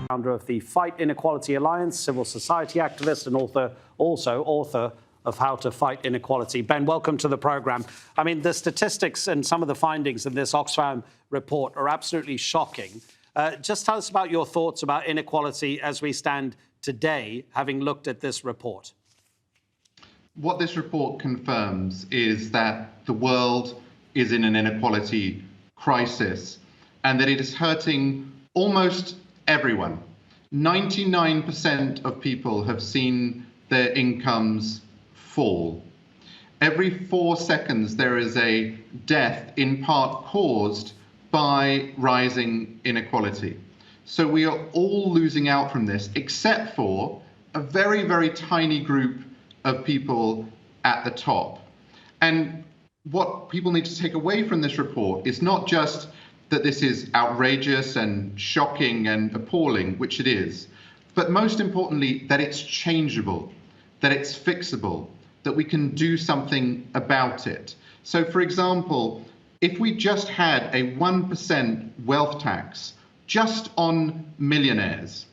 founder of the Fight Inequality Alliance, civil society activist, and also author of How to Fight Inequality. Ben, welcome to the program. I mean, the statistics and some of the findings in this Oxfam report are absolutely shocking. Just tell us about your thoughts about inequality as we stand today, having looked at this report. What this report confirms is that the world is in an inequality crisis and that it is hurting almost everyone. 99% of people have seen their incomes fall. Every 4 seconds, there is a death in part caused by rising inequality. So we are all losing out from this, except for a very, very tiny group of people at the top. And what people need to take away from this report is not just that this is outrageous and shocking and appalling, which it is, but most importantly, that it's changeable, that it's fixable, that we can do something about it. So, for example, if we just had a 1% wealth tax just on millionaires,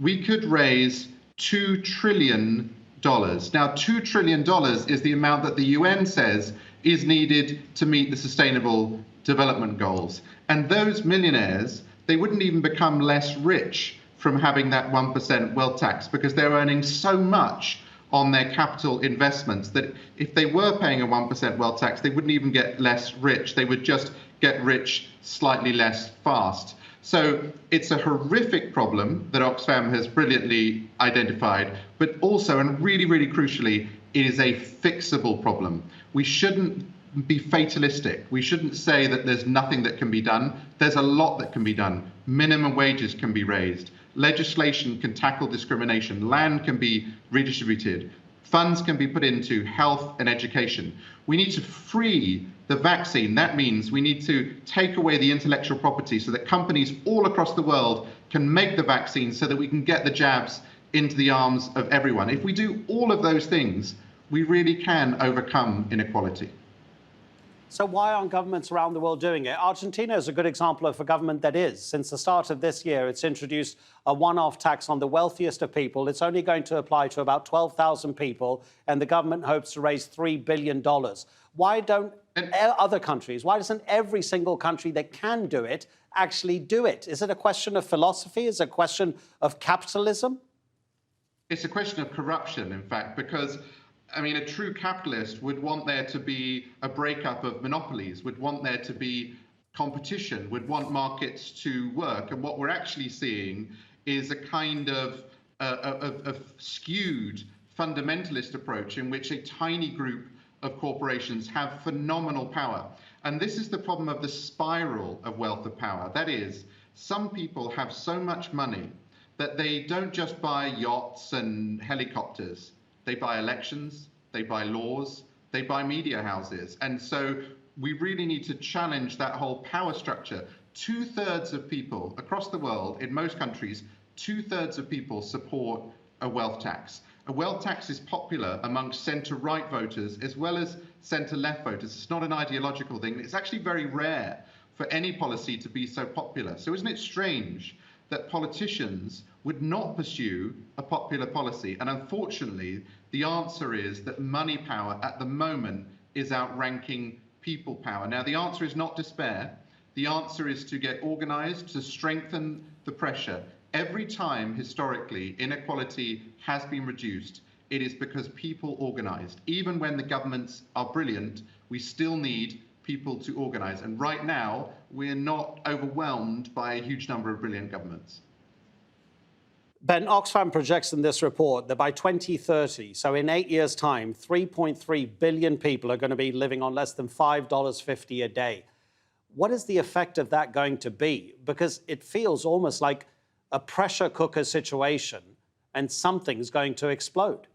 we could raise $2 trillion. Now, $2 trillion is the amount that the UN says is needed to meet the Sustainable Development Goals. And those millionaires, they wouldn't even become less rich from having that 1% wealth tax because they're earning so much on their capital investments that if they were paying a 1% wealth tax, they wouldn't even get less rich. They would just get rich slightly less fast. So it's a horrific problem that Oxfam has brilliantly identified, but also, and really, really crucially, it is a fixable problem. We shouldn't be fatalistic. We shouldn't say that there's nothing that can be done. There's a lot that can be done. Minimum wages can be raised. Legislation can tackle discrimination. Land can be redistributed. Funds can be put into health and education. We need to free the vaccine. That means we need to take away the intellectual property so that companies all across the world can make the vaccine so that we can get the jabs into the arms of everyone. If we do all of those things, we really can overcome inequality. So why aren't governments around the world doing it? Argentina is a good example of a government that is. Since the start of this year, it's introduced a one-off tax on the wealthiest of people. It's only going to apply to about 12,000 people, and the government hopes to raise $3 billion. Why don't other countries, why doesn't every single country that can do it actually do it? Is it a question of philosophy? Is it a question of capitalism? It's a question of corruption, in fact, because I mean, a true capitalist would want there to be a breakup of monopolies, would want there to be competition, would want markets to work. And what we're actually seeing is a kind of skewed fundamentalist approach in which a tiny group of corporations have phenomenal power. And this is the problem of the spiral of wealth of power. That is, some people have so much money that they don't just buy yachts and helicopters. They buy elections, they buy laws, they buy media houses. And so we really need to challenge that whole power structure. 2/3 of people across the world, in most countries, 2/3 of people support a wealth tax. A wealth tax is popular amongst centre-right voters as well as centre-left voters. It's not an ideological thing. It's actually very rare for any policy to be so popular. So isn't it strange that politicians would not pursue a popular policy? And unfortunately, the answer is that money power at the moment is outranking people power. Now, the answer is not despair. The answer is to get organized, to strengthen the pressure. Every time, historically, inequality has been reduced, it is because people organized. Even when the governments are brilliant, we still need people to organize. And right now, we're not overwhelmed by a huge number of brilliant governments. Ben, Oxfam projects in this report that by 2030, so in 8 years' time, 3.3 billion people are going to be living on less than $5.50 a day. What is the effect of that going to be? Because it feels almost like a pressure cooker situation and something's going to explode.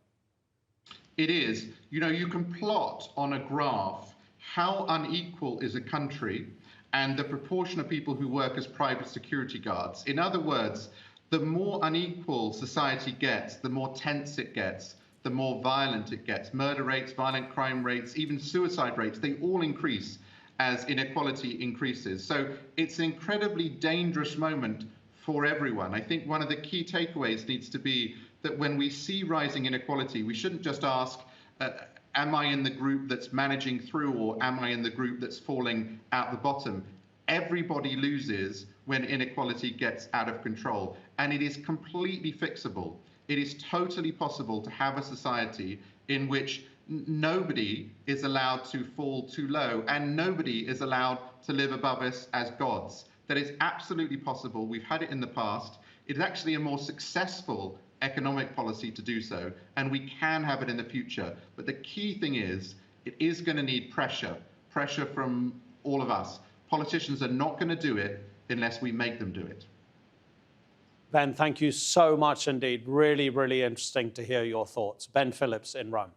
It is. You know, you can plot on a graph how unequal is a country and the proportion of people who work as private security guards. In other words, the more unequal society gets, the more tense it gets, the more violent it gets. Murder rates, violent crime rates, even suicide rates, they all increase as inequality increases. So it's an incredibly dangerous moment for everyone. I think one of the key takeaways needs to be that when we see rising inequality, we shouldn't just ask, am I in the group that's managing through, or am I in the group that's falling out the bottom? Everybody loses when inequality gets out of control, and it is completely fixable. It is totally possible to have a society in which nobody is allowed to fall too low and nobody is allowed to live above us as gods. That is absolutely possible. We've had it in the past. It's actually a more successful economic policy to do so, and we can have it in the future. But the key thing is, it is going to need pressure from all of us. Politicians are not going to do it unless we make them do it. Ben, thank you so much indeed. Really, really interesting to hear your thoughts. Ben Phillips in Rome.